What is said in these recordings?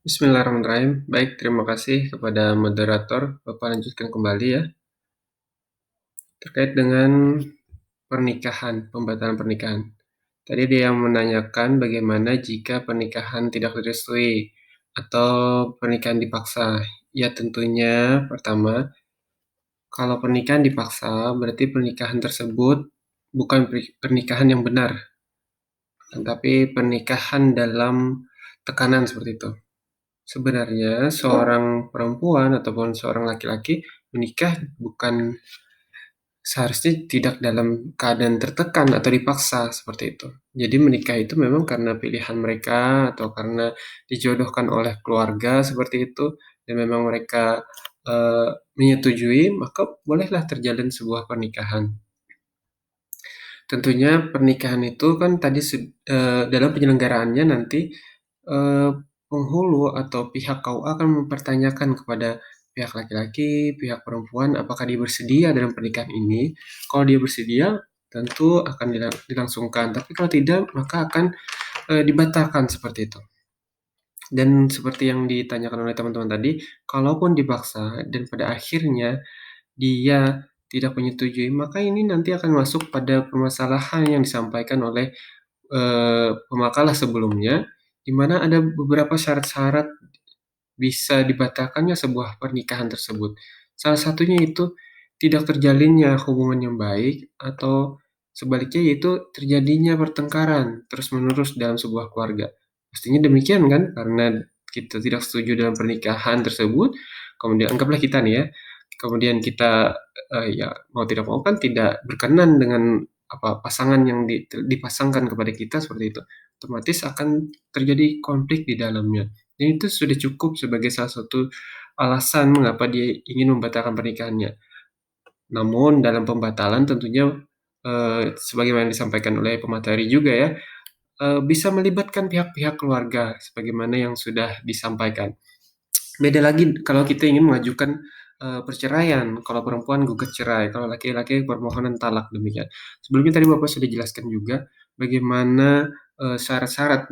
Bismillahirrahmanirrahim. Baik, terima kasih kepada moderator. Bapak lanjutkan kembali ya. Terkait dengan pernikahan, pembatalan pernikahan. Tadi dia yang menanyakan bagaimana jika pernikahan tidak direstui atau pernikahan dipaksa. Ya tentunya pertama, kalau pernikahan dipaksa berarti pernikahan tersebut bukan pernikahan yang benar, tetapi pernikahan dalam tekanan seperti itu. Sebenarnya seorang perempuan ataupun seorang laki-laki menikah bukan seharusnya tidak dalam keadaan tertekan atau dipaksa seperti itu. Jadi menikah itu memang karena pilihan mereka atau karena dijodohkan oleh keluarga seperti itu dan memang mereka eh, menyetujui, maka bolehlah terjalin sebuah pernikahan. Tentunya pernikahan itu kan tadi dalam penyelenggaraannya nanti eh, penghulu atau pihak KUA akan mempertanyakan kepada pihak laki-laki, pihak perempuan, apakah dia bersedia dalam pernikahan ini. Kalau dia bersedia, tentu akan dilangsungkan. Tapi kalau tidak, maka akan dibatalkan seperti itu. Dan seperti yang ditanyakan oleh teman-teman tadi, kalaupun dipaksa dan pada akhirnya dia tidak menyetujui, maka ini nanti akan masuk pada permasalahan yang disampaikan oleh pemakalah sebelumnya, di mana ada beberapa syarat-syarat bisa dibatalkannya sebuah pernikahan tersebut. Salah satunya itu tidak terjalinnya hubungan yang baik atau sebaliknya yaitu terjadinya pertengkaran terus-menerus dalam sebuah keluarga. Pastinya demikian kan karena kita tidak setuju dalam pernikahan tersebut, kemudian anggaplah kita nih ya, kemudian kita ya mau tidak mau kan tidak berkenan dengan apa pasangan yang dipasangkan kepada kita seperti itu. Otomatis akan terjadi konflik di dalamnya. Dan itu sudah cukup sebagai salah satu alasan mengapa dia ingin membatalkan pernikahannya. Namun dalam pembatalan tentunya sebagaimana disampaikan oleh pemateri juga ya, bisa melibatkan pihak-pihak keluarga sebagaimana yang sudah disampaikan. Beda lagi kalau kita ingin mengajukan perceraian, kalau perempuan gugat cerai, kalau laki-laki permohonan talak demikian. Sebelumnya tadi Bapak sudah jelaskan juga bagaimana syarat-syarat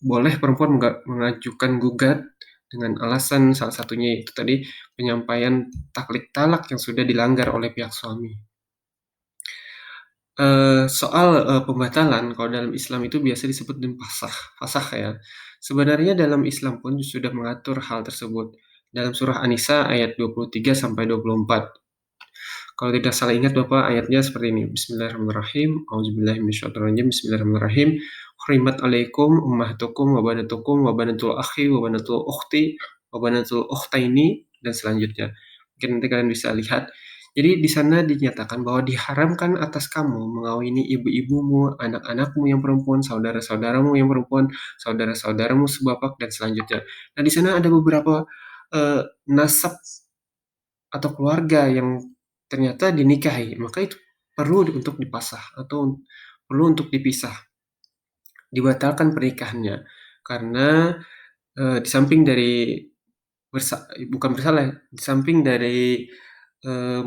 boleh perempuan mengajukan gugat dengan alasan salah satunya itu tadi penyampaian taklid talak yang sudah dilanggar oleh pihak suami. Soal pembatalan kalau dalam Islam itu biasa disebut dengan fasakh, fasakh ya. Sebenarnya dalam Islam pun sudah mengatur hal tersebut. Dalam surah An-Nisa ayat 23 sampai 24. Kalau tidak salah ingat Bapak ayatnya seperti ini. Bismillahirrahmanirrahim. Auzubillahi minasyaitonirrajim. Bismillahirrahmanirrahim. Hurimat alaikum ummahatukum wa banatukum wa banatul akhi wa banatul ukhti wa banatul ukhtaini dan selanjutnya. Mungkin nanti kalian bisa lihat. Jadi di sana dinyatakan bahwa diharamkan atas kamu mengawini ibu-ibumu, anak-anakmu yang perempuan, saudara-saudaramu yang perempuan, saudara-saudaramu sebapak dan selanjutnya. Nah, di sana ada beberapa nasab atau keluarga yang ternyata dinikahi, maka itu perlu untuk dipasah atau perlu untuk dipisah, dibatalkan pernikahannya. Karena di samping dari bukan bersalah, di samping dari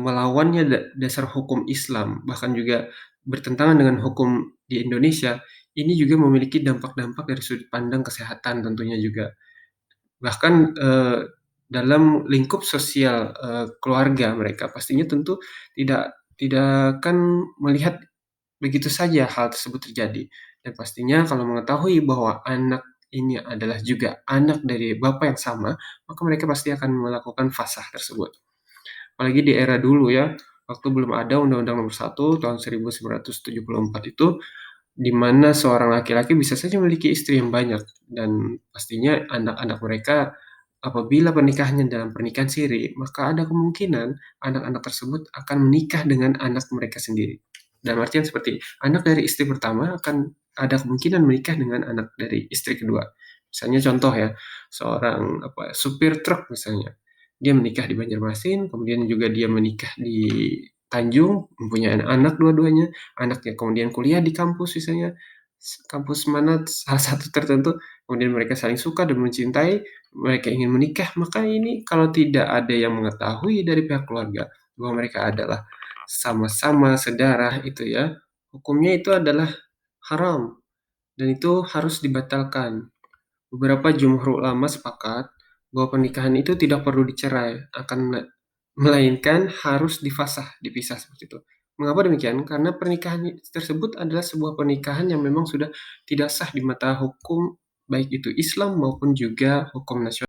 melawannya dasar hukum Islam, bahkan juga bertentangan dengan hukum di Indonesia, ini juga memiliki dampak-dampak dari sudut pandang kesehatan tentunya juga. Bahkan dalam lingkup sosial keluarga mereka pastinya tentu tidak tidak akan melihat begitu saja hal tersebut terjadi. Dan pastinya kalau mengetahui bahwa anak ini adalah juga anak dari bapak yang sama, maka mereka pasti akan melakukan fasah tersebut. Apalagi di era dulu ya, waktu belum ada Undang-Undang Nomor 1 tahun 1974 itu, di mana seorang laki-laki bisa saja memiliki istri yang banyak dan pastinya anak-anak mereka apabila pernikahannya dalam pernikahan siri, maka ada kemungkinan anak-anak tersebut akan menikah dengan anak mereka sendiri. Dalam artian seperti anak dari istri pertama akan ada kemungkinan menikah dengan anak dari istri kedua. Misalnya contoh ya, seorang supir truk misalnya, dia menikah di Banjarmasin, kemudian juga dia menikah di Tanjung, mempunyai anak dua-duanya, anaknya kemudian kuliah di kampus misalnya, kampus mana salah satu tertentu, kemudian mereka saling suka dan mencintai, mereka ingin menikah, maka ini kalau tidak ada yang mengetahui dari pihak keluarga bahwa mereka adalah sama-sama sedarah itu ya, hukumnya itu adalah haram dan itu harus dibatalkan. Beberapa jumhur ulama sepakat bahwa pernikahan itu tidak perlu dicerai, melainkan harus difasah, dipisah seperti itu. Mengapa demikian? Karena pernikahan tersebut adalah sebuah pernikahan yang memang sudah tidak sah di mata hukum, baik itu Islam maupun juga hukum nasional.